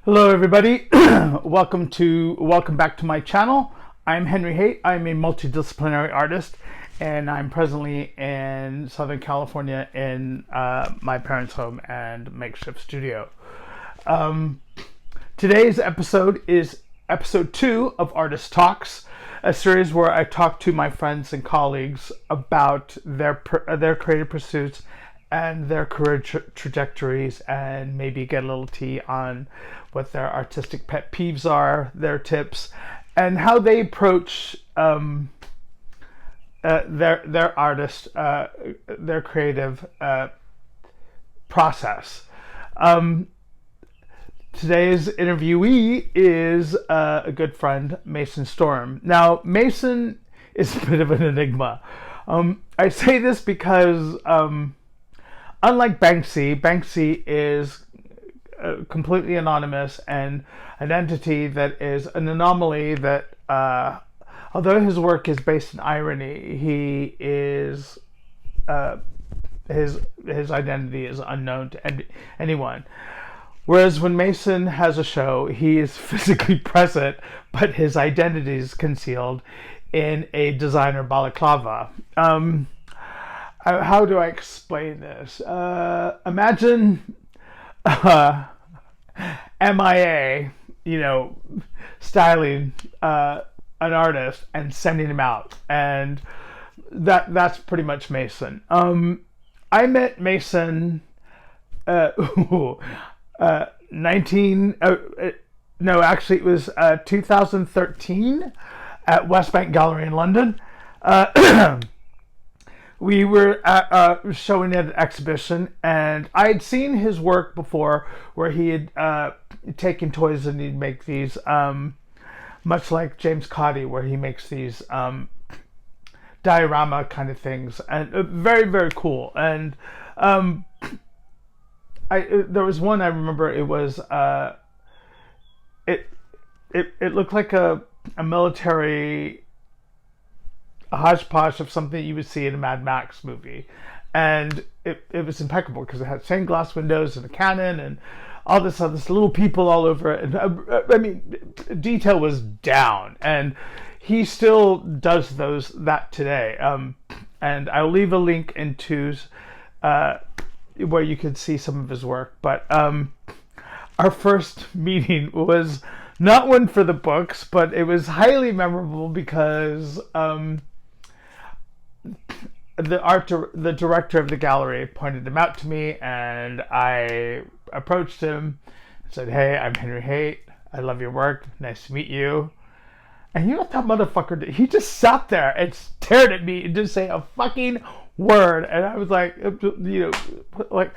Hello everybody, welcome back to my channel. I'm Henry Haight. I'm a multidisciplinary artist and I'm presently in Southern California in my parents' home and makeshift studio. Today's episode is episode 2 of Artist Talks, a series where I talk to my friends and colleagues about their creative pursuits and their career trajectories, and maybe get a little tea on what their artistic pet peeves are, their tips, and how they approach their artist, their creative process. Today's interviewee is a good friend, Mason Storm. Now, Mason is a bit of an enigma. I say this because unlike Banksy is completely anonymous and an entity that is an anomaly that, although his work is based in irony, he is his identity is unknown to anyone. Whereas when Mason has a show, he is physically present, but his identity is concealed in a designer balaclava. How do I explain this? Imagine MIA, styling an artist and sending him out, and that's pretty much Mason. I met Mason 2013 at West Bank Gallery in London. We were showing at an exhibition, and I had seen his work before where he had taken toys and he'd make these, much like James Cotty, where he makes these diorama kind of things, and very, very cool. And there was one I remember, it was, it looked like a military hodgepodge of something you would see in a Mad Max movie, and it was impeccable because it had stained glass windows and a canon and all this little people all over it, and I mean, detail was down, and he still does that today. And I'll leave a link into where you can see some of his work. But our first meeting was not one for the books, but it was highly memorable because the director of the gallery pointed him out to me, and I approached him and said, "Hey, I'm Henry Haight. I love your work. Nice to meet you." And you know what that motherfucker did? He just sat there and stared at me and didn't say a fucking word. And I was like, like,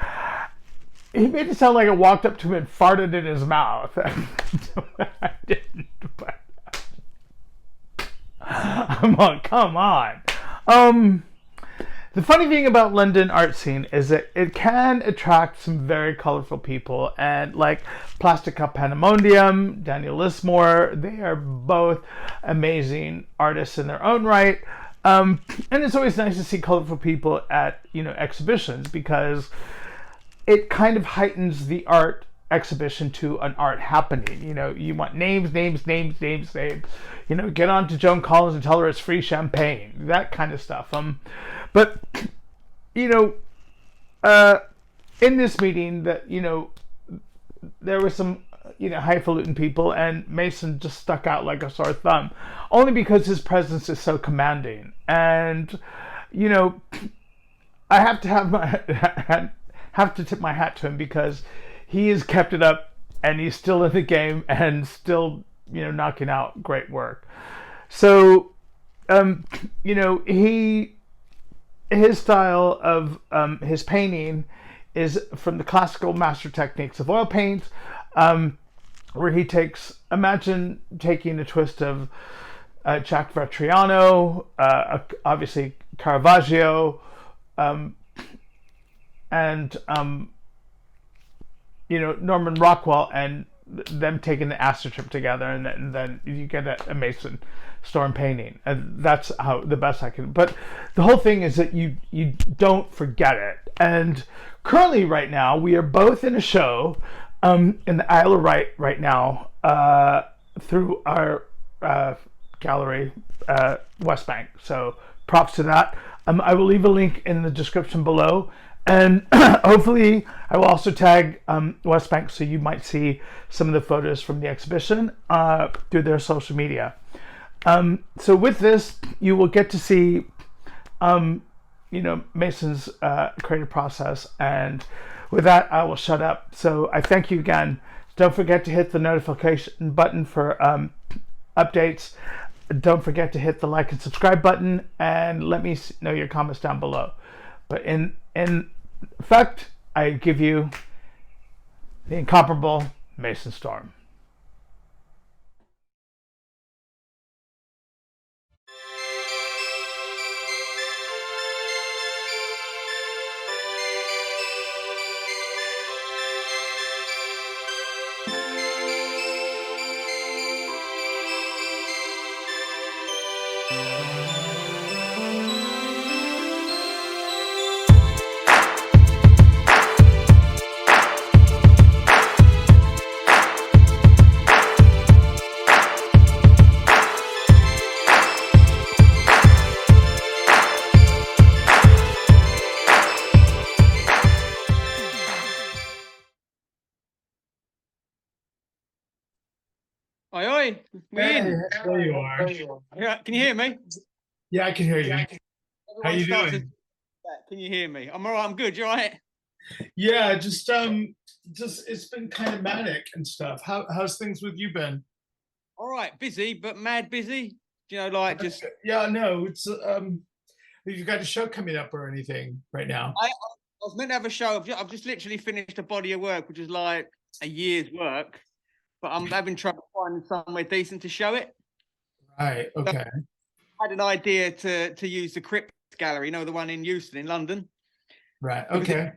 he made it sound like I walked up to him and farted in his mouth. I didn't, but come on. The funny thing about London art scene is that it can attract some very colorful people, and like Plastica Pandemonium, Daniel Lismore, they are both amazing artists in their own right. And it's always nice to see colorful people at, exhibitions, because it kind of heightens the art exhibition to an art happening. You want names. Get on to Joan Collins and tell her it's free champagne, that kind of stuff. But in this meeting, that there were some highfalutin people, and Mason just stuck out like a sore thumb, only because his presence is so commanding. And I have to tip my hat to him, because he has kept it up, and he's still in the game and still knocking out great work. So his style of his painting is from the classical master techniques of oil paint, where he imagine taking a twist of Jack Vetriano, obviously Caravaggio, and Norman Rockwell, and them taking the acid trip together, and then you get a Mason Storm painting, and that's how the best I can. But the whole thing is that you don't forget it. And currently, right now, we are both in a show in the Isle of Wight right now through our gallery, West Bank. So props to that. I will leave a link in the description below. And hopefully, I will also tag West Bank so you might see some of the photos from the exhibition through their social media. So with this, you will get to see, Mason's creative process. And with that, I will shut up. So I thank you again. Don't forget to hit the notification button for updates. Don't forget to hit the like and subscribe button, and let me know your comments down below. But in fact, I give you the incomparable Mason Storm. Oi, oi, Hey, there you are. Yeah, can you hear me? Yeah, I can hear you. How you doing? Can you hear me? I'm all right. I'm good. You're right. Yeah, just it's been kind of manic and stuff. How's things with you been? All right. Busy, but mad busy. Like just. Yeah, no, it's you've got a show coming up or anything right now? I was meant to have a show. I've just literally finished a body of work, which is like a year's work, but I'm having trouble finding somewhere decent to show it. Right. Okay. So I had an idea to use the Crypt Gallery, the one in Euston in London. Right. Okay.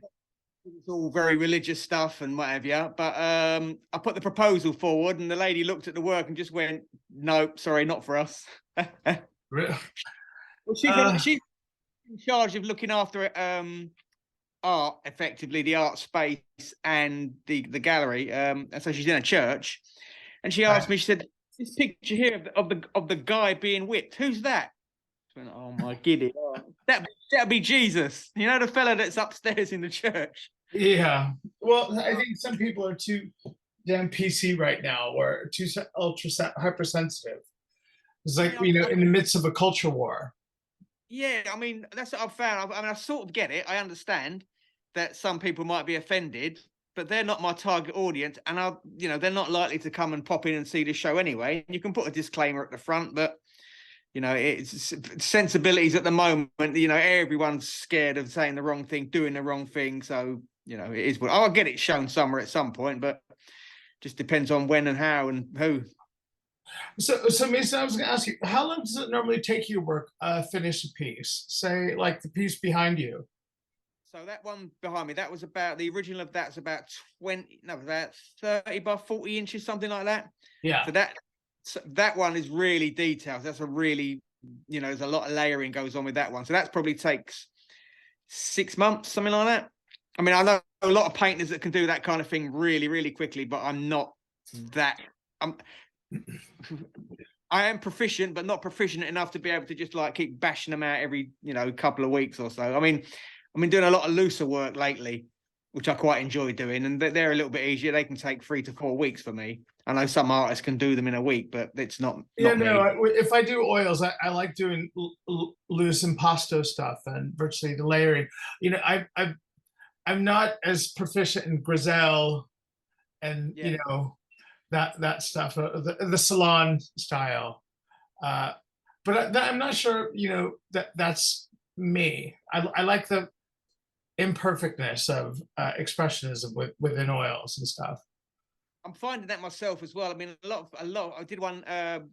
It's all very religious stuff and whatever, but I put the proposal forward, and the lady looked at the work and just went, "No, sorry, not for us." Really? Well, she's in charge of looking after art, effectively the art space and the gallery. And so she's in a church, and she asked me. She said, "This picture here of the guy being whipped. Who's that?" I went, "Oh my giddy, that'd be Jesus. The fella that's upstairs in the church." Yeah. Well, I think some people are too damn PC right now, or too ultra hypersensitive. It's like in the midst of a culture war. Yeah, I mean that's what I've found. I sort of get it. I understand that some people might be offended, but they're not my target audience, and they're not likely to come and pop in and see the show anyway. You can put a disclaimer at the front, but it's sensibilities at the moment. Everyone's scared of saying the wrong thing, doing the wrong thing. So it is what I'll get it shown somewhere at some point, but just depends on when and how and who. So Mason, I was going to ask you, how long does it normally take you to work finish a piece? Say, like the piece behind you. So that one behind me, that was about the original of that's about 30 by 40 inches, something like that. Yeah. So that one is really detailed. That's a really, there's a lot of layering goes on with that one. So that probably takes 6 months, something like that. I mean, I know a lot of painters that can do that kind of thing really, really quickly, but I'm not that. I am proficient, but not proficient enough to be able to just like keep bashing them out every, couple of weeks or so. I mean, I've been doing a lot of looser work lately, which I quite enjoy doing, and they're a little bit easier. They can take 3 to 4 weeks for me. I know some artists can do them in a week, but it's not. Yeah, no. If I do oils, I like doing loose impasto stuff and virtually the layering. I'm not as proficient in Grizel and that stuff, the salon style. But I'm not sure, that's me. I like the imperfectness of expressionism within oils and stuff. I'm finding that myself as well. I mean, a lot. I did one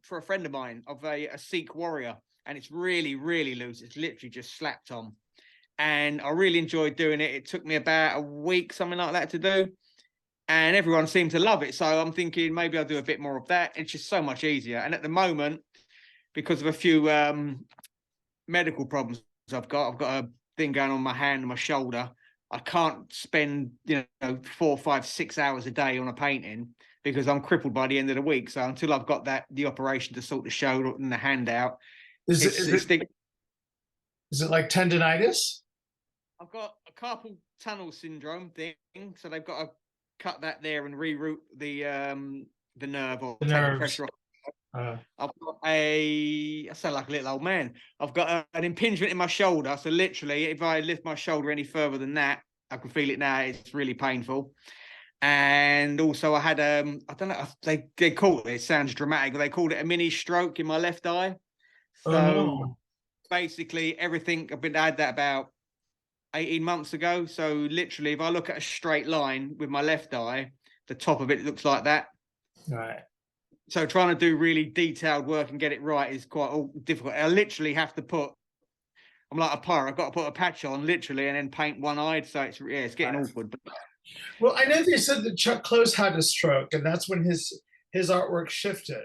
for a friend of mine of a Sikh warrior, and it's really, really loose. It's literally just slapped on, and I really enjoyed doing it. It took me about a week, something like that, to do, and everyone seemed to love it. So I'm thinking maybe I'll do a bit more of that. It's just so much easier. And at the moment, because of a few medical problems I've got a thing going on my hand and my shoulder. I can't spend 4, 5, 6 hours a day on a painting because I'm crippled by the end of the week. So until I've got the operation to sort the shoulder and the hand out, is it like tendonitis? I've got a carpal tunnel syndrome thing, so they've got to cut that there and reroute the nerve or take the pressure off. I've got I sound like a little old man. I've got an impingement in my shoulder, so literally, if I lift my shoulder any further than that, I can feel it now. It's really painful. And also, I had I don't know, they call it. It sounds dramatic, but they called it a mini stroke in my left eye. So basically, everything I had that about 18 months ago. So literally, if I look at a straight line with my left eye, the top of it looks like that. Right. So trying to do really detailed work and get it right is quite difficult. I literally have to I'm like a pirate. I've got to put a patch on literally and then paint one eyed. So it's getting awkward. Well, I know they said that Chuck Close had a stroke, and that's when his artwork shifted,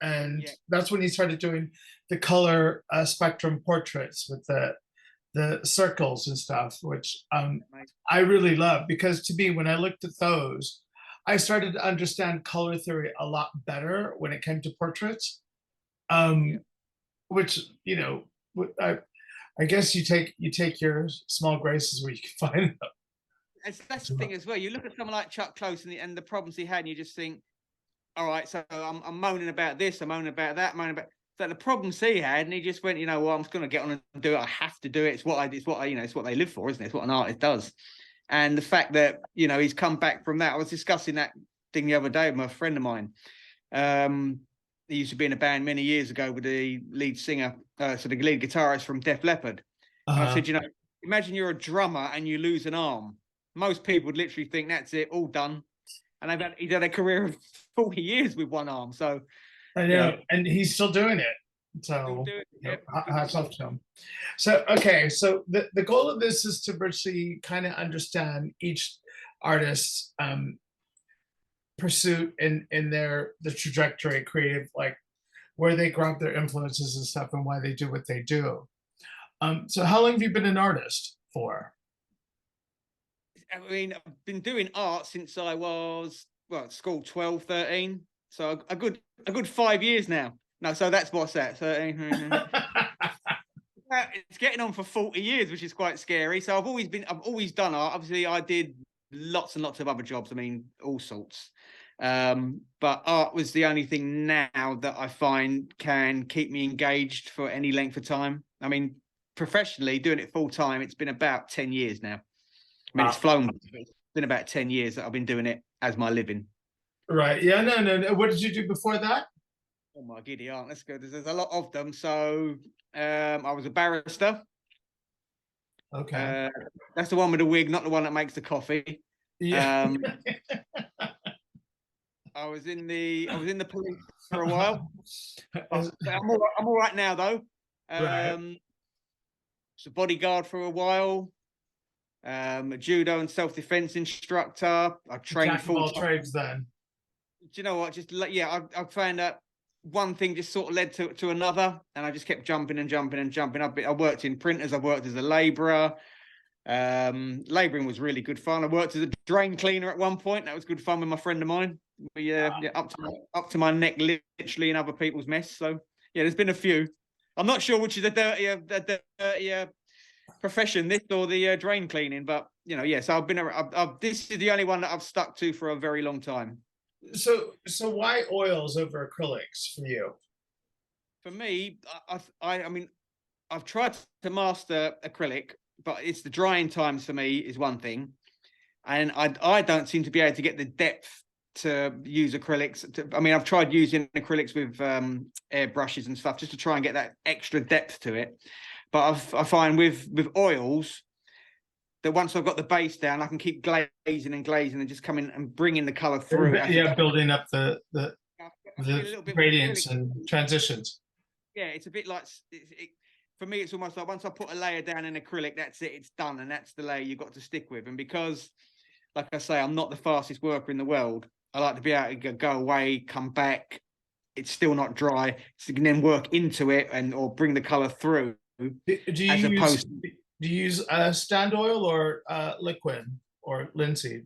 and that's when he started doing the color spectrum portraits with the circles and stuff, which I really love, because to me, when I looked at those, I started to understand color theory a lot better when it came to portraits, which I guess you take your small graces where you can find them. That's the thing as well. You look at someone like Chuck Close and the problems he had, and you just think, all right, so I'm moaning about this, I'm moaning about that, so the problems he had, and he just went, well, I'm just going to get on and do it. I have to do it. It's what they live for, isn't it? It's what an artist does. And the fact that, he's come back from that. I was discussing that thing the other day with a friend of mine. He used to be in a band many years ago with the lead singer, so the lead guitarist from Def Leppard. And I said, imagine you're a drummer and you lose an arm. Most people would literally think that's it, all done. And he's had a career of 40 years with one arm. So I know, and he's still doing it. So hats off to him. So okay, so the goal of this is to virtually kind of understand each artist's pursuit in the trajectory, creative, like where they grab their influences and stuff, and why they do what they do. So how long have you been an artist for? I mean, I've been doing art since I was at school, 12, 13. So a good 5 years now. No, so that's what's that? 13. It's getting on for 40 years, which is quite scary. So I've always done art. Obviously, I did lots and lots of other jobs. I mean, all sorts. But art was the only thing now that I find can keep me engaged for any length of time. I mean, professionally, doing it full time, it's been about 10 years now. I mean, It's flown. It's been about 10 years that I've been doing it as my living. Right. Yeah. No. What did you do before that? Oh my giddy aunt, let's go. There's a lot of them. So I was a barrister. Okay. That's the one with the wig, not the one that makes the coffee. Yeah. I was in the police for a while. I'm all right now though. Right. Was a bodyguard for a while. A judo and self-defense instructor. I trained full trades then. Do you know what? I found that one thing just sort of led to another, and I just kept jumping and jumping and jumping. I worked in printers. I worked as a labourer. Labouring was really good fun. I worked as a drain cleaner at one point. That was good fun with my friend of mine. We up to my neck literally in other people's mess. So yeah, there's been a few. I'm not sure which is the dirtier profession, this or the drain cleaning, but So I've been. This is the only one that I've stuck to for a very long time. So why oils over acrylics for you? For me, I mean, I've tried to master acrylic, but it's the drying times for me is one thing, and I don't seem to be able to get the depth to use acrylics. I've tried using acrylics with air brushes and stuff just to try and get that extra depth to it, but I find with oils that once I've got the base down, I can keep glazing and just coming and bringing the color through. Yeah, building up the gradients and transitions. Yeah, it's a bit like for me. It's almost like once I put a layer down in acrylic, that's it. It's done, and that's the layer you've got to stick with. And because, like I say, I'm not the fastest worker in the world. I like to be able to go away, come back. It's still not dry, so you can then work into it or bring the color through. Do you Do you use stand oil or liquid or linseed?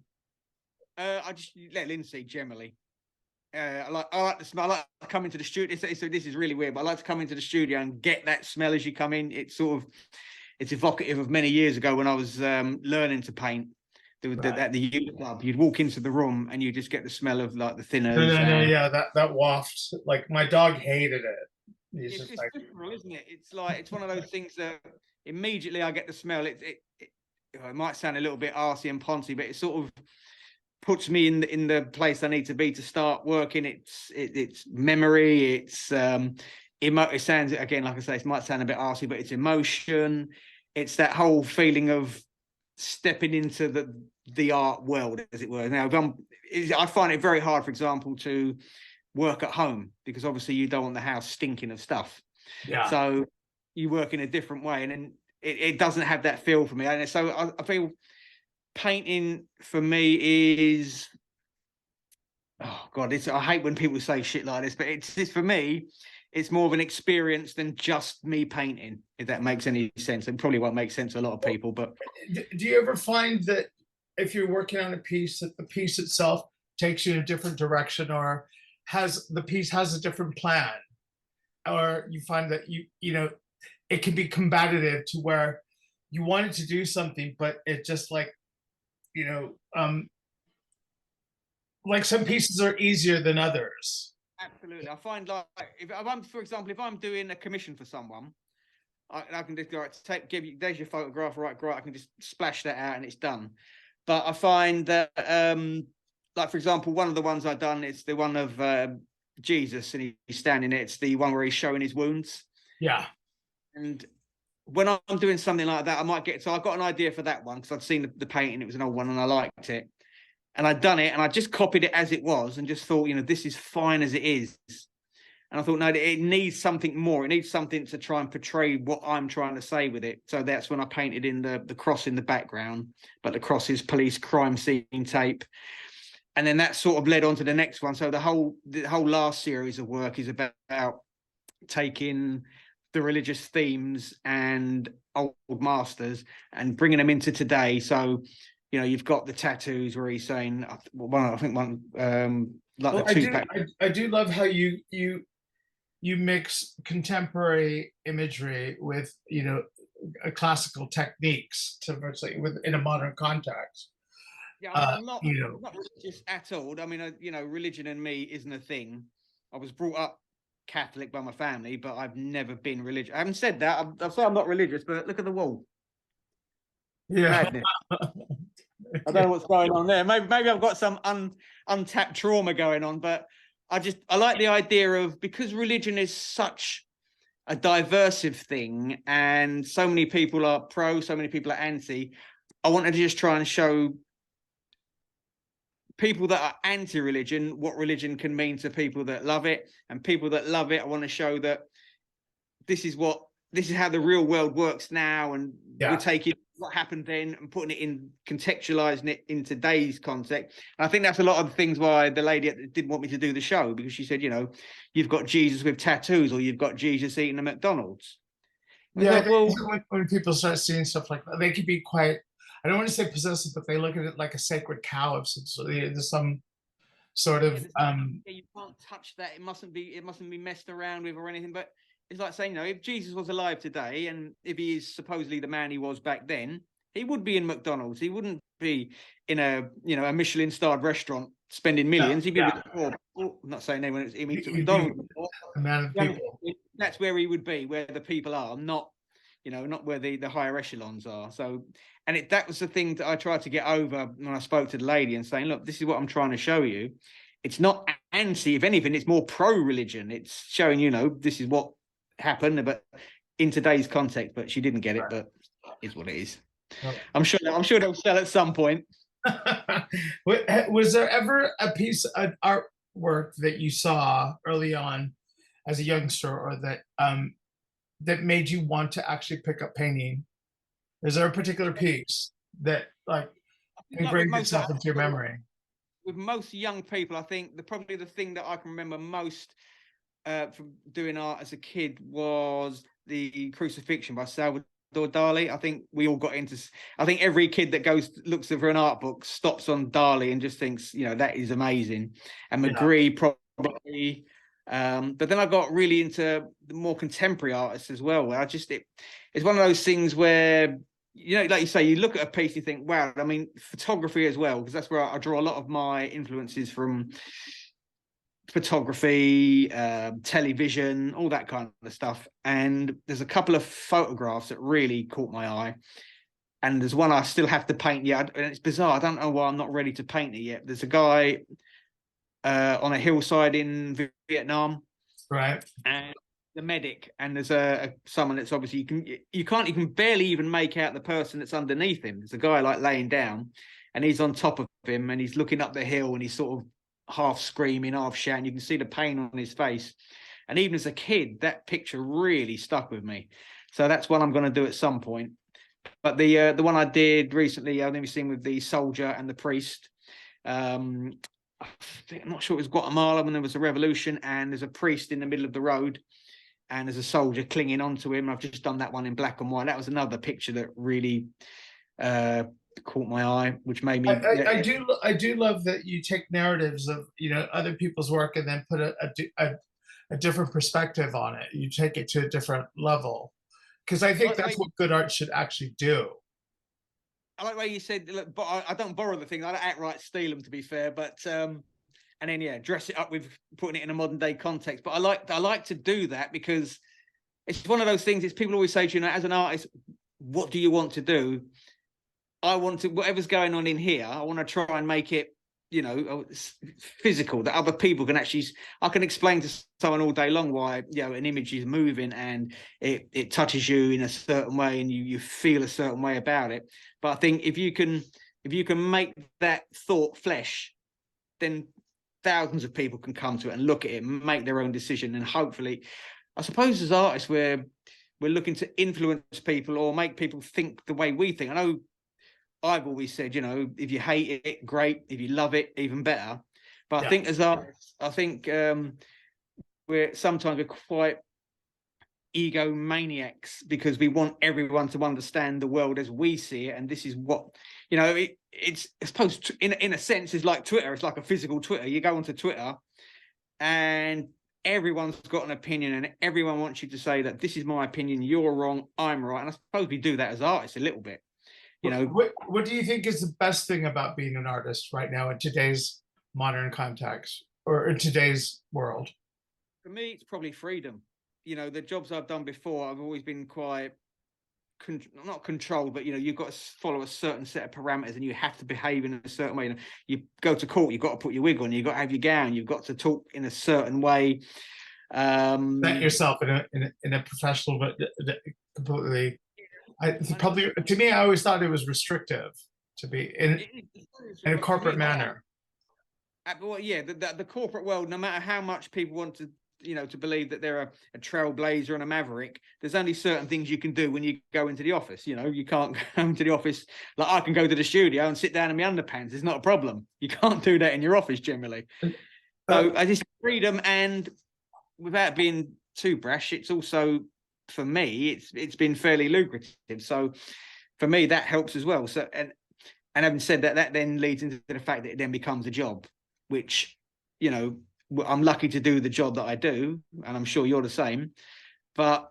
I just let linseed generally. I like the smell. I like to come into the studio. So this is really weird, but I like to come into the studio and get that smell as you come in. It's evocative of many years ago when I was learning to paint. At the youth club, you'd walk into the room and you just get the smell of like the thinners. No, yeah, that waft. Like my dog hated it. It's visceral, isn't it? It's like it's one of those things that immediately I get the smell. It might sound a little bit arsey and poncy, but it sort of puts me in the place I need to be to start working. It's memory. It sounds, again, like I say, it might sound a bit arsey, but it's emotion. It's that whole feeling of stepping into the art world, as it were. Now, I find it very hard, for example, to work at home because obviously you don't want the house stinking of stuff. Yeah. So you work in a different way, and then it doesn't have that feel for me. And so I feel painting for me is, oh God, I hate when people say shit like this, but it's for me, it's more of an experience than just me painting, if that makes any sense. It probably won't make sense to a lot of people, but do you ever find that if you're working on a piece, that the piece itself takes you in a different direction, or the piece has a different plan, or you find that you know it can be combative to where you wanted to do something, but it just like like some pieces are easier than others. Absolutely. I find like if I'm, for example, if I'm doing a commission for someone, I can just go, right, give you, there's your photograph, right, great. I can just splash that out and it's done. But I find that, like, for example, one of the ones I've done, it's the one of Jesus and he's standing there. It's the one where he's showing his wounds. Yeah. And when I'm doing something like that, I might get, so I got an idea for that one because I'd seen the painting, it was an old one and I liked it. And I'd done it and I just copied it as it was and just thought, this is fine as it is. And I thought, no, it needs something more. It needs something to try and portray what I'm trying to say with it. So that's when I painted in the cross in the background, but the cross is police crime scene tape. And then that sort of led on to the next one. So the whole last series of work is about taking the religious themes and old masters and bringing them into today. So, you've got the tattoos where he's saying, I do love how you mix contemporary imagery with classical techniques to virtually in a modern context. Yeah, I'm not religious at all. I mean, religion and me isn't a thing. I was brought up Catholic by my family, but I've never been religious. I haven't said that. I've said I'm not religious, but look at the wall. Yeah. Madness. I don't know what's going on there. Maybe I've got some untapped trauma going on, but I like the idea of, because religion is such a diversive thing and so many people are pro, so many people are anti. I wanted to just try and show people that are anti-religion what religion can mean to people that love it, and people that love it, I want to show that this is how the real world works now, and we're taking what happened then and putting it in, contextualizing it in today's context. And I think that's a lot of the things why the lady didn't want me to do the show, because she said, you've got Jesus with tattoos, or you've got Jesus eating a McDonald's. Yeah, when people start seeing stuff like that, they can be quite, I don't want to say possessive, but they look at it like a sacred cow of there's some sort of you can't touch that. It mustn't be messed around with or anything. But it's like saying, if Jesus was alive today, and if he is supposedly the man he was back then, he would be in McDonald's. He wouldn't be in a Michelin-starred restaurant spending millions. He'd be I'm not saying anyone he meets at McDonald's. That's where he would be, where the people are, not where the higher echelons are. So, and that was the thing that I tried to get over when I spoke to the lady and saying, look, this is what I'm trying to show you. It's not anti, if anything, it's more pro-religion. It's showing, this is what happened, but in today's context. But she didn't get it, but it's what it is. I'm sure they'll sell at some point. Was there ever a piece of artwork that you saw early on as a youngster, or that made you want to actually pick up painting? Is there a particular piece that brings itself into your memory? With most young people, I think probably the thing that I can remember most from doing art as a kid was the Crucifixion by Salvador Salvador Dali. I think we all got into. I think every kid that looks for an art book stops on Dali and just thinks, that is amazing. And McGree probably. But then I got really into the more contemporary artists as well. Where it's one of those things where, like you say, you look at a piece, you think, wow. I mean, photography as well, because that's where I draw a lot of my influences from. Photography, television, all that kind of stuff. And there's a couple of photographs that really caught my eye. And there's one I still have to paint yet. And it's bizarre. I don't know why I'm not ready to paint it yet. There's a guy on a hillside in Vietnam. Right. And the medic. And there's someone that's obviously you can barely even make out the person that's underneath him. There's a guy like laying down and he's on top of him and he's looking up the hill and he's sort of half screaming, half shouting. You can see the pain on his face. And even as a kid, that picture really stuck with me. So that's one I'm going to do at some point. But the one I did recently, I've never seen with the soldier and the priest. I'm not sure it was Guatemala when there was a revolution, and there's a priest in the middle of the road, and there's a soldier clinging onto him. I've just done that one in black and white. That was another picture that really caught my eye, which made me. I do love that you take narratives of other people's work and then put a different perspective on it. You take it to a different level, because I think that's what good art should actually do. I like the way you said, look, but I don't borrow the thing. I don't outright steal them, to be fair. But and then dress it up with putting it in a modern day context. But I like to do that because it's one of those things. It's people always say to you, as an artist, what do you want to do? I want to, whatever's going on in here, I want to try and make it, physical, that other people can actually, I can explain to someone all day long why, an image is moving and it touches you in a certain way and you feel a certain way about it. But I think if you can make that thought flesh, then thousands of people can come to it and look at it and make their own decision. And hopefully, I suppose as artists, we're looking to influence people or make people think the way we think. I know I've always said, if you hate it, great. If you love it, even better. But I think as artists, we're sometimes quite egomaniacs because we want everyone to understand the world as we see it. And this is what, it's I suppose in a sense, it's like Twitter. It's like a physical Twitter. You go onto Twitter and everyone's got an opinion and everyone wants you to say that this is my opinion, you're wrong, I'm right. And I suppose we do that as artists a little bit. What do you think is the best thing about being an artist right now in today's modern context or in today's world? For me, it's probably freedom. The jobs I've done before, I've always been quite not controlled, but you've got to follow a certain set of parameters and you have to behave in a certain way. You go to court, you've got to put your wig on, you've got to have your gown, you've got to talk in a certain way. Set yourself in a professional, but completely. Probably to me, I always thought it was restrictive to be in a corporate manner. Well, the corporate world, no matter how much people want to, to believe that they're a trailblazer and a maverick, there's only certain things you can do when you go into the office. You can't go into the office like I can go to the studio and sit down in my underpants. It's not a problem. You can't do that in your office generally. So I just freedom, and without being too brash, it's also, for me, it's been fairly lucrative. So for me, that helps as well. So and having said that, that then leads into the fact that it then becomes a job, which, I'm lucky to do the job that I do, and I'm sure you're the same. But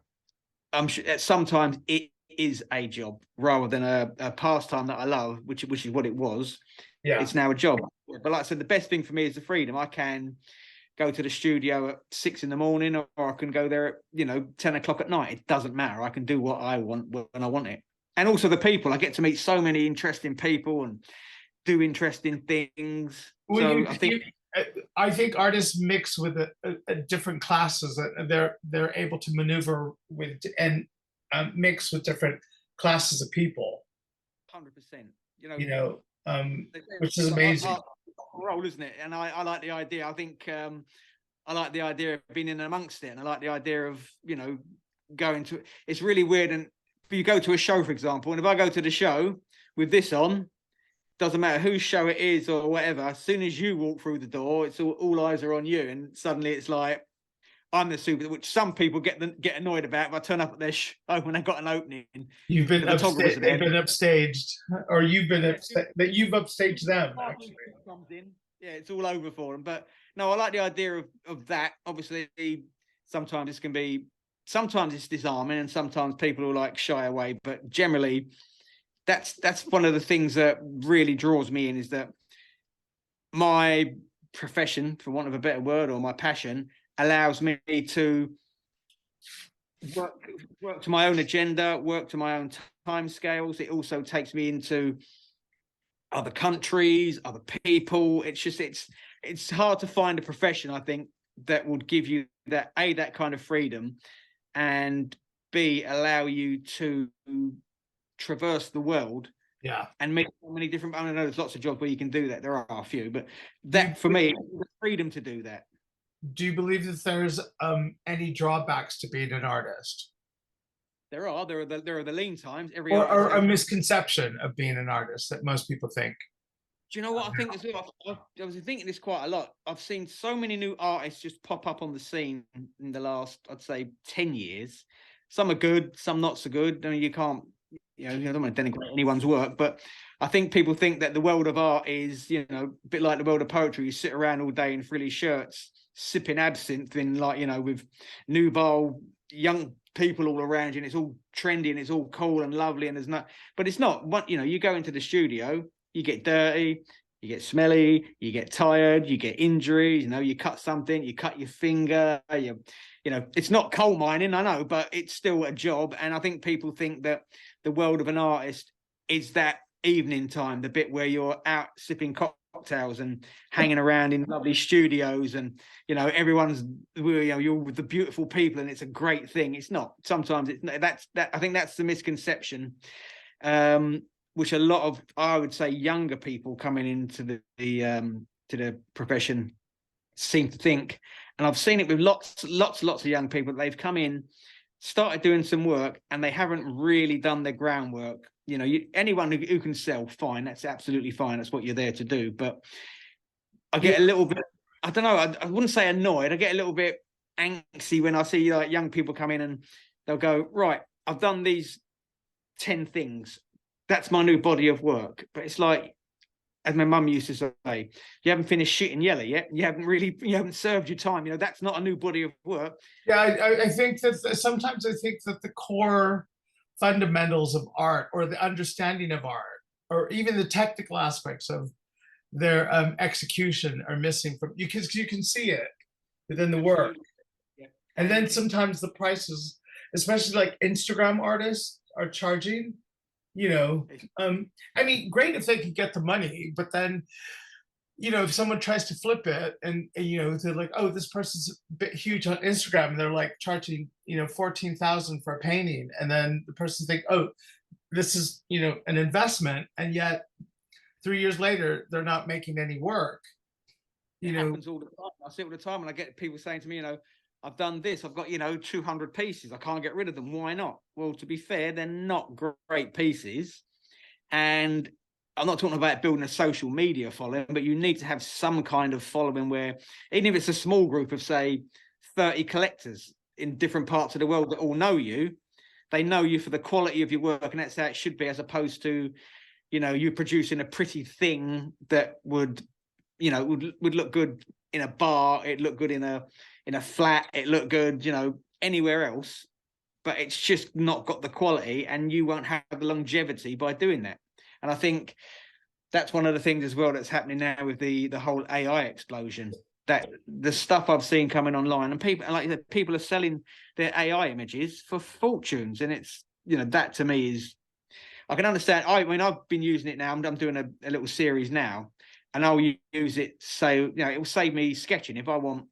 I'm sure that sometimes it is a job rather than a pastime that I love, which is what it was. Yeah, it's now a job. But like I said, the best thing for me is the freedom. I can go to the studio at 6 a.m, or I can go there at 10 o'clock at night. It doesn't matter. I can do what I want when I want it. And also the people, I get to meet so many interesting people and do interesting things. Well, so I think artists mix with different classes. They're able to maneuver with and mix with different classes of people. 100%. Which is amazing. Role, isn't it? And I like the idea. I think I like the idea of being in amongst it, and I like the idea of going to. It's really weird, and if you go to a show, for example, and if I go to the show with this on, doesn't matter whose show it is or whatever. As soon as you walk through the door, it's all eyes are on you, and suddenly it's like I'm the super, which some people get annoyed about if I turn up at their show when they got an opening. You've been The photographers are there. they've been upstaged, or you've been that you've upstaged them. Actually, comes in. Yeah, it's all over for them. But no, I like the idea of that. Obviously, sometimes this can be, sometimes it's disarming, and sometimes people will like shy away. But generally, that's one of the things that really draws me in, is that my profession, for want of a better word, or my passion, allows me to work to my own agenda, work to my own time scales. It also takes me into other countries, other people. It's just, it's hard to find a profession, I think, that would give you that, A, that kind of freedom, and B, allow you to traverse the world. Yeah. And make so many different, I know there's lots of jobs where you can do that. There are a few, but that for me, the freedom to do that. Do you believe that there's any drawbacks to being an artist? There are the lean times. Or a misconception of being an artist that most people think. Do you know what I think as well? I was thinking this quite a lot. I've seen so many new artists just pop up on the scene in the last, I'd say, 10 years. Some are good, some not so good. I mean, you can't, I don't want to denigrate anyone's work, but I think people think that the world of art is, a bit like the world of poetry. You sit around all day in frilly shirts, sipping absinthe, in with nubile young people all around you, and it's all trendy and it's all cool and lovely, and there's not, but it's not. What you go into the studio, you get dirty, you get smelly, you get tired, you get injuries. You cut something, you cut your finger. It's not coal mining, I know, but it's still a job. And I think people think that the world of an artist is that evening time, the bit where you're out sipping cocktails and hanging around in lovely studios, and everyone's you're with the beautiful people, and it's a great thing. It's not. Sometimes it's not. I think that's the misconception, which a lot of, I would say, younger people coming into the profession seem to think. And I've seen it with lots of young people. They've come in, started doing some work, and they haven't really done their groundwork. Anyone who can sell, fine, that's absolutely fine. That's what you're there to do. But I get a little bit, I don't know, I wouldn't say annoyed. I get a little bit angsty when I see like young people come in and they'll go, right, I've done these 10 things. That's my new body of work. But it's like, as my mum used to say, you haven't finished shooting yellow yet. You haven't served your time. That's not a new body of work. Yeah, I think that sometimes I think that the core fundamentals of art, or the understanding of art, or even the technical aspects of their execution are missing from you, because you can see it within the work. Yeah. And then sometimes the prices, especially like Instagram artists are charging, I mean, great if they could get the money, but then, if someone tries to flip it and, they're like, oh, this person's a bit huge on Instagram, and they're like charging, 14,000 for a painting. And then the person think, oh, this is, an investment. And yet 3 years later, they're not making any work. It happens all the time. I see it all the time, and I get people saying to me, I've done this. I've got, 200 pieces. I can't get rid of them. Why not? Well, to be fair, they're not great pieces. And I'm not talking about building a social media following, but you need to have some kind of following where, even if it's a small group of, say, 30 collectors in different parts of the world that all know you, they know you for the quality of your work, and that's how it should be, as opposed to, you producing a pretty thing that would look good in a bar, it looked good in a flat, it looked good, anywhere else, but it's just not got the quality, and you won't have the longevity by doing that. And I think that's one of the things as well that's happening now with the whole AI explosion, that the stuff I've seen coming online, and people, like you said, people are selling their AI images for fortunes. And it's, that to me is, I can understand. I mean, I've been using it now. I'm doing a little series now, and I'll use it. So, it will save me sketching. If I want,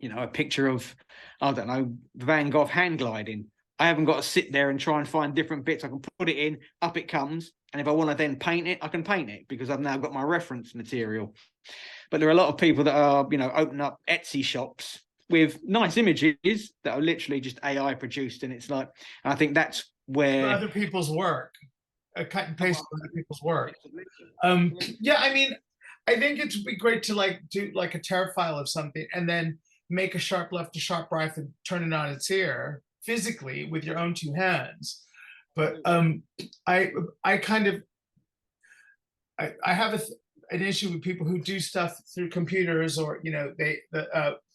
a picture of, I don't know, Van Gogh hand gliding, I haven't got to sit there and try and find different bits. I can put it in, up it comes. And if I want to then paint it, I can paint it, because I've now got my reference material. But there are a lot of people that are, opening up Etsy shops with nice images that are literally just AI produced. And it's like, and I think that's where other people's work, cut and paste other people's work. Yeah, I mean, I think it would be great to do like a tear file of something, and then make a sharp left, a sharp right, and turn it on its ear physically with your own two hands. But I kind of I have an issue with people who do stuff through computers, or they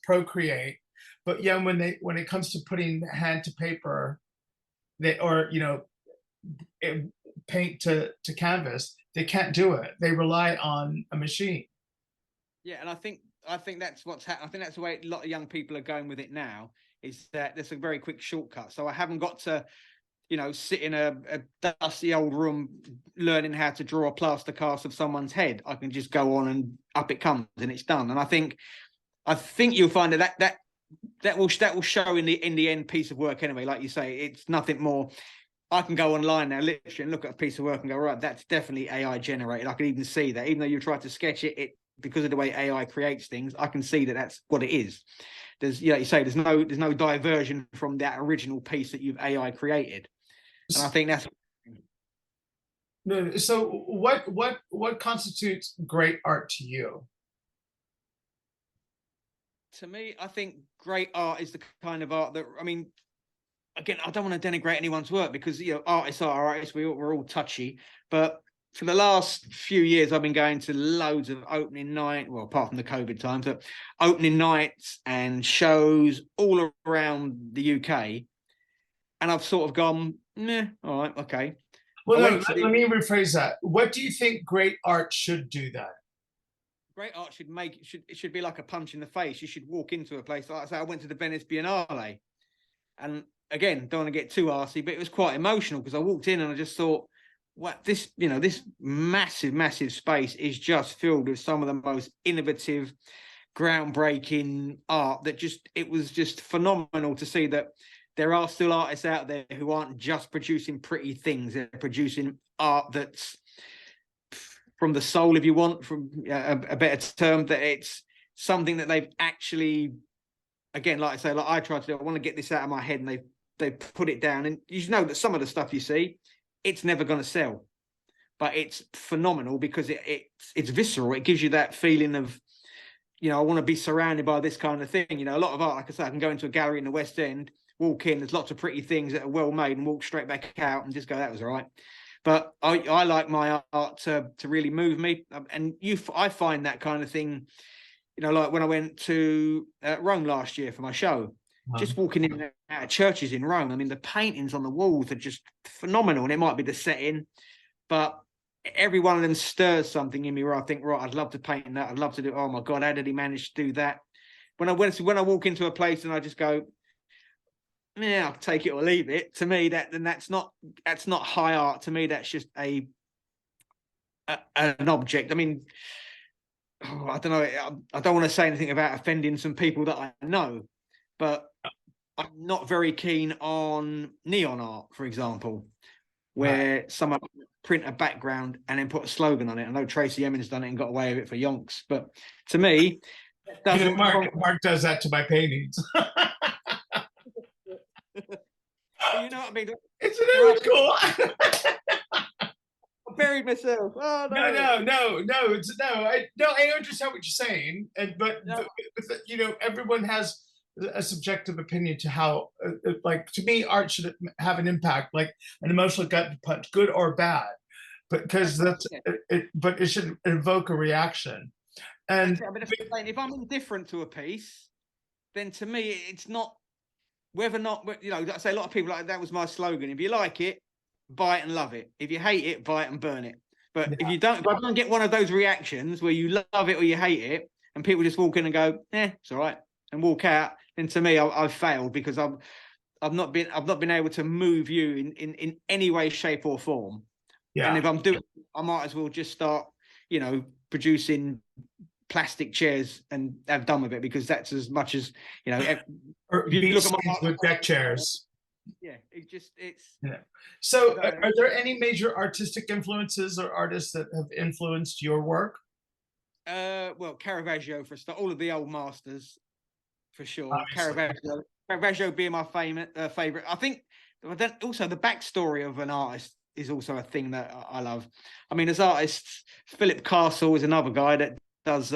Procreate, but yeah, when it comes to putting hand to paper, or paint to canvas, they can't do it. They rely on a machine. Yeah, and I think that's what's happening. I think that's the way a lot of young people are going with it now. Is that there's a very quick shortcut. So I haven't got to, sit in a dusty old room learning how to draw a plaster cast of someone's head. I can just go on and up it comes and it's done. And I think you'll find that will show in the end piece of work anyway. Like you say, it's nothing more. I can go online now, literally, and look at a piece of work and go, right, that's definitely AI generated. I can even see that, even though you try to sketch it, because of the way AI creates things, I can see that that's what it is. There's, you say, there's no diversion from that original piece that you've AI created, and I think that's. So, what constitutes great art to you? To me, I think great art is the kind of art that, again, I don't want to denigrate anyone's work, because artists are artists. We're all touchy, but for the last few years, I've been going to loads of opening night, well, apart from the COVID times, but opening nights and shows all around the UK, and I've sort of gone, nah, all right, okay. Well, no, let me rephrase that. What do you think great art should do then? Great art should be like a punch in the face. You should walk into a place, like I say, I went to the Venice Biennale, and again, don't want to get too arsey, but it was quite emotional, because I walked in and I just thought, what this massive space is just filled with some of the most innovative, groundbreaking art that it was just phenomenal to see that there are still artists out there who aren't just producing pretty things. They're producing art that's from the soul, if you want, from a better term, that it's something that they've actually, again, like I say, like I try to do, I want to get this out of my head, and they put it down. And you know that some of the stuff you see, it's never going to sell, but it's phenomenal because it's visceral. It gives you that feeling of, I want to be surrounded by this kind of thing. A lot of art, like I said, I can go into a gallery in the West End, walk in, there's lots of pretty things that are well made, and walk straight back out and just go, that was all right. But I like my art to really move me. And I find that kind of thing, like when I went to Rome last year for my show, just walking in and out of churches in Rome. The paintings on the walls are just phenomenal, and it might be the setting, but every one of them stirs something in me where I think, right, I'd love to paint that. I'd love to do. Oh my God, how did he manage to do that? When I walk into a place and I just go, yeah, I'll take it or leave it. To me, that's not high art. To me, that's just an object. I don't know. I don't want to say anything about offending some people that I know, but I'm not very keen on neon art, for example, where someone print a background and then put a slogan on it. I know Tracy Emin's done it and got away with it for yonks, but to me, Mark does that to my paintings. You know what I mean? Isn't it cool? I buried myself. Oh, no. I understand what you're saying, but everyone has a subjective opinion to how, to me, art should have an impact, like an emotional gut punch, good or bad, but because but it should evoke a reaction. And if I'm indifferent to a piece, then to me it's not. Whether or not, I say a lot of people, like, that was my slogan. If you like it, buy it and love it. If you hate it, buy it and burn it. But if I don't get one of those reactions where you love it or you hate it, and people just walk in and go, it's all right, and walk out, then to me, I've failed, because I've not been able to move you in any way, shape, or form. Yeah. And if I'm doing, I might as well just start, producing plastic chairs and have done with it, because that's as much as or if you look at my with deck chairs. Yeah, it's yeah. So are there any major artistic influences or artists that have influenced your work? Well, Caravaggio for a start, all of the old masters for sure. Obviously. Caravaggio being my favorite. I think also the backstory of an artist is also a thing that I love. As artists, Philip Castle is another guy that does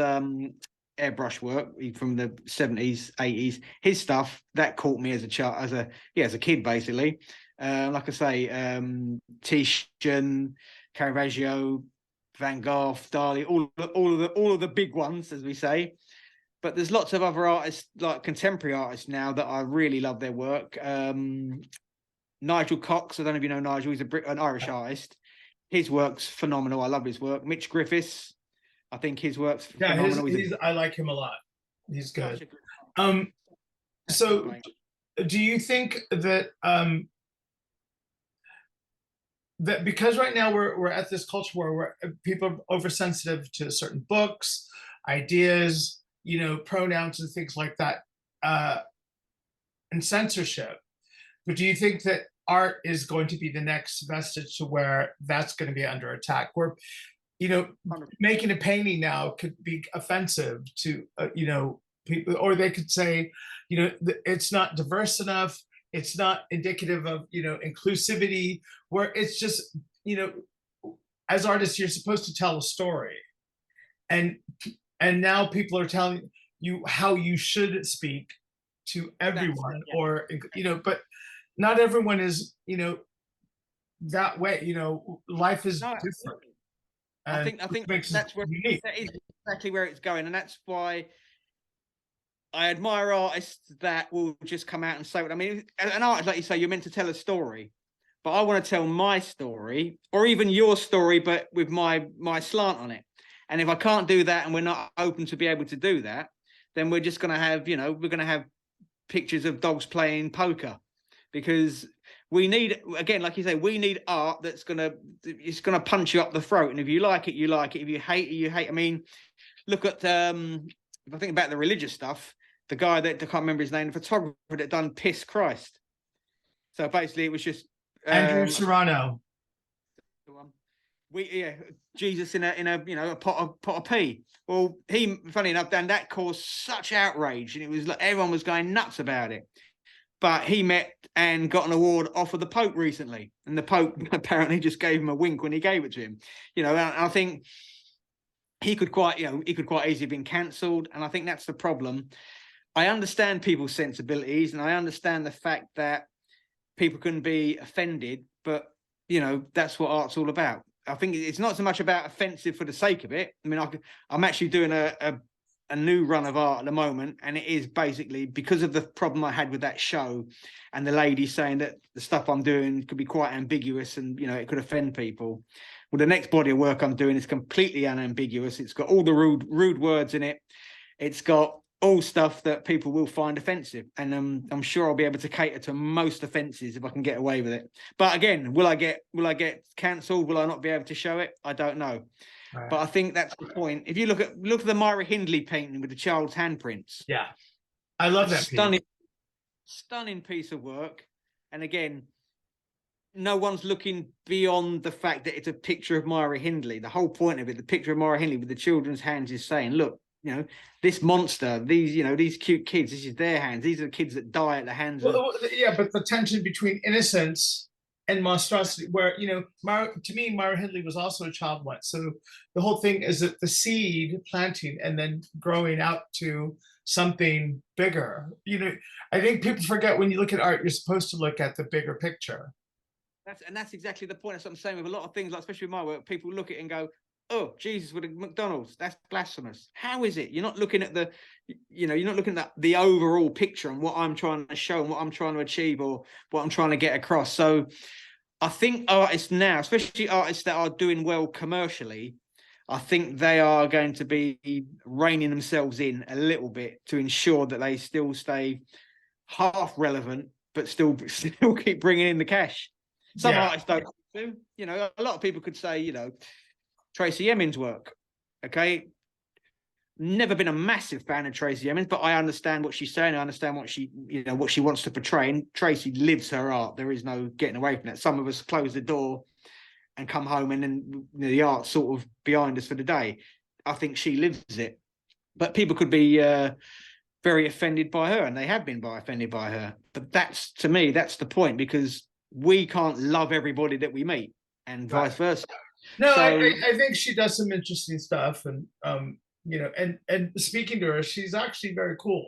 airbrush work from the 70s, 80s. His stuff that caught me as a kid, basically. Like I say, Titian, Caravaggio, Van Gogh, Dali, all of the big ones, as we say. But there's lots of other artists, like contemporary artists now, that I really love their work. Nigel Cox, I don't know if you know Nigel, he's an Irish artist. His work's phenomenal. I love his work. Mitch Griffiths, I think his work's phenomenal. I like him a lot. He's good. So do you think that that because right now we're at this culture where people are oversensitive to certain books, ideas, pronouns and things like that, and censorship, but do you think that art is going to be the next vestige to where that's going to be under attack, where making a painting now could be offensive to people, or they could say it's not diverse enough, it's not indicative of inclusivity, where it's just as artists you're supposed to tell a story, and now people are telling you how you should speak to everyone, or but not everyone is that way. Life is different. I think that's where that is exactly where it's going, and that's why I admire artists that will just come out and say what I mean. An artist, like you say, you're meant to tell a story, but I want to tell my story, or even your story, but with my slant on it. And if I can't do that, and we're not open to be able to do that, then we're just going to have, we're going to have pictures of dogs playing poker, because we need, again, like you say, we need art it's going to punch you up the throat. And if you like it, you like it. If you hate it, you hate. I mean, look at, if I think about the religious stuff, the guy that I can't remember his name, the photographer that done Piss Christ. So basically it was just Andrew Serrano. Jesus in a pot of pee. Well, he, funny enough, then that caused such outrage, and it was like everyone was going nuts about it. But he met and got an award off of the Pope recently, and the Pope apparently just gave him a wink when he gave it to him. And I think he could quite easily have been cancelled, and I think that's the problem. I understand people's sensibilities, and I understand the fact that people can be offended, but that's what art's all about. I think it's not so much about offensive for the sake of it. I mean, I'm actually doing a new run of art at the moment, and it is basically because of the problem I had with that show, and the lady saying that the stuff I'm doing could be quite ambiguous, and it could offend people. Well, the next body of work I'm doing is completely unambiguous. It's got all the rude words in it. It's got all stuff that people will find offensive, and I'm sure I'll be able to cater to most offences if I can get away with it. But again, will I get cancelled? Will I not be able to show it? I don't know. Right. But I think that's the point. If you look at the Myra Hindley painting with the child's handprints, I love that stunning piece of work. And again, no one's looking beyond the fact that it's a picture of Myra Hindley. The whole point of it, the picture of Myra Hindley with the children's hands, is saying, look, this monster, these cute kids, this is their hands. These are the kids that die at the hands of... but the tension between innocence and monstrosity, where, to me, Myra Hindley was also a child once. So the whole thing is that the seed planting and then growing out to something bigger. I think people forget when you look at art, you're supposed to look at the bigger picture. That's exactly the point. That's what I'm saying with a lot of things, like especially with my work. People look at it and go, oh, Jesus with a McDonald's, that's blasphemous. How is it? You're not looking at the overall picture and what I'm trying to show and what I'm trying to achieve or what I'm trying to get across. So I think artists now, especially artists that are doing well commercially, I think they are going to be reining themselves in a little bit to ensure that they still stay half relevant, but still keep bringing in the cash. Some artists don't do. A lot of people could say, Tracy Emin's work. Okay. Never been a massive fan of Tracy Emin, but I understand what she's saying. I understand what she wants to portray. And Tracy lives her art. There is no getting away from that. Some of us close the door and come home, and then the art's sort of behind us for the day. I think she lives it. But people could be very offended by her, and they have been offended by her. But to me, that's the point, because we can't love everybody that we meet, and vice versa. No, so, I think she does some interesting stuff, and and speaking to her, she's actually very cool.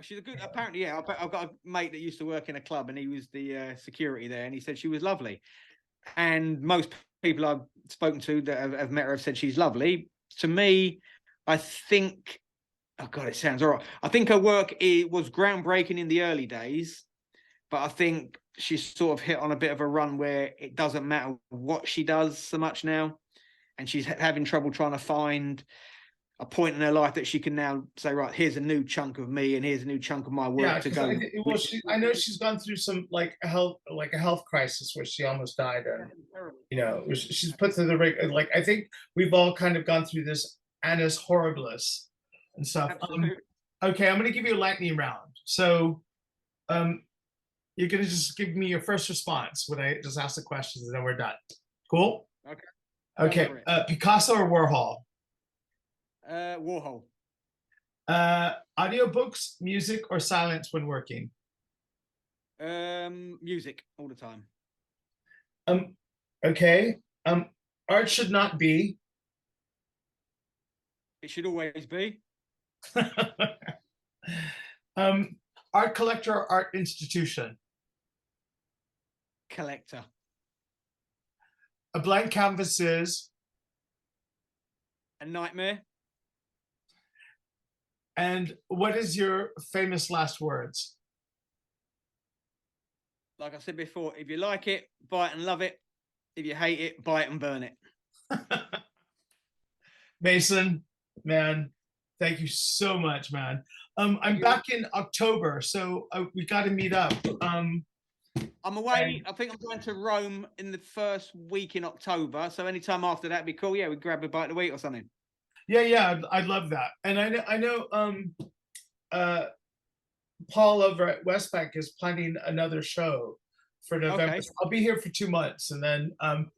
She's a good. Apparently, yeah. I've got a mate that used to work in a club, and he was the security there, and he said she was lovely. And most people I've spoken to that have met her have said she's lovely. To me, I think, oh God, it sounds all right. I think her work was groundbreaking in the early days, but I think she's sort of hit on a bit of a run where it doesn't matter what she does so much now, and she's having trouble trying to find a point in her life that she can now say, right, here's a new chunk of me, and here's a new chunk of my work to go. I know she's gone through some like a health crisis where she almost died, and she's put through the like. I think we've all kind of gone through this annus horribilis and stuff. Okay, I'm going to give you a lightning round. So, you're going to just give me your first response when I just ask the questions, and then we're done. Cool. Okay. Okay. Picasso or Warhol? Warhol. Audiobooks, music, or silence when working? Music all the time. Okay. Art should not be. It should always be. Art collector or art institution? Collector. A blank canvas is? A nightmare. And what is your famous last words? Like I said before, if you like it, buy it and love it. If you hate it, buy it and burn it. Mason, man, thank you so much, man. I'm back in October, so we got to meet up. I'm away. I think I'm going to Rome in the first week in October. So anytime after that'd be cool. Yeah, we grab a bite to eat or something. Yeah, I'd love that. And I know Paul over at Westbank is planning another show for November. Okay. I'll be here for 2 months, and then I'm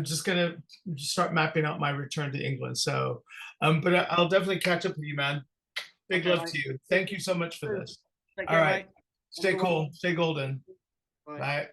just gonna start mapping out my return to England. So, but I'll definitely catch up with you, man. Big love to you. Thank you so much for this. All right, stay cool, stay golden. Bye.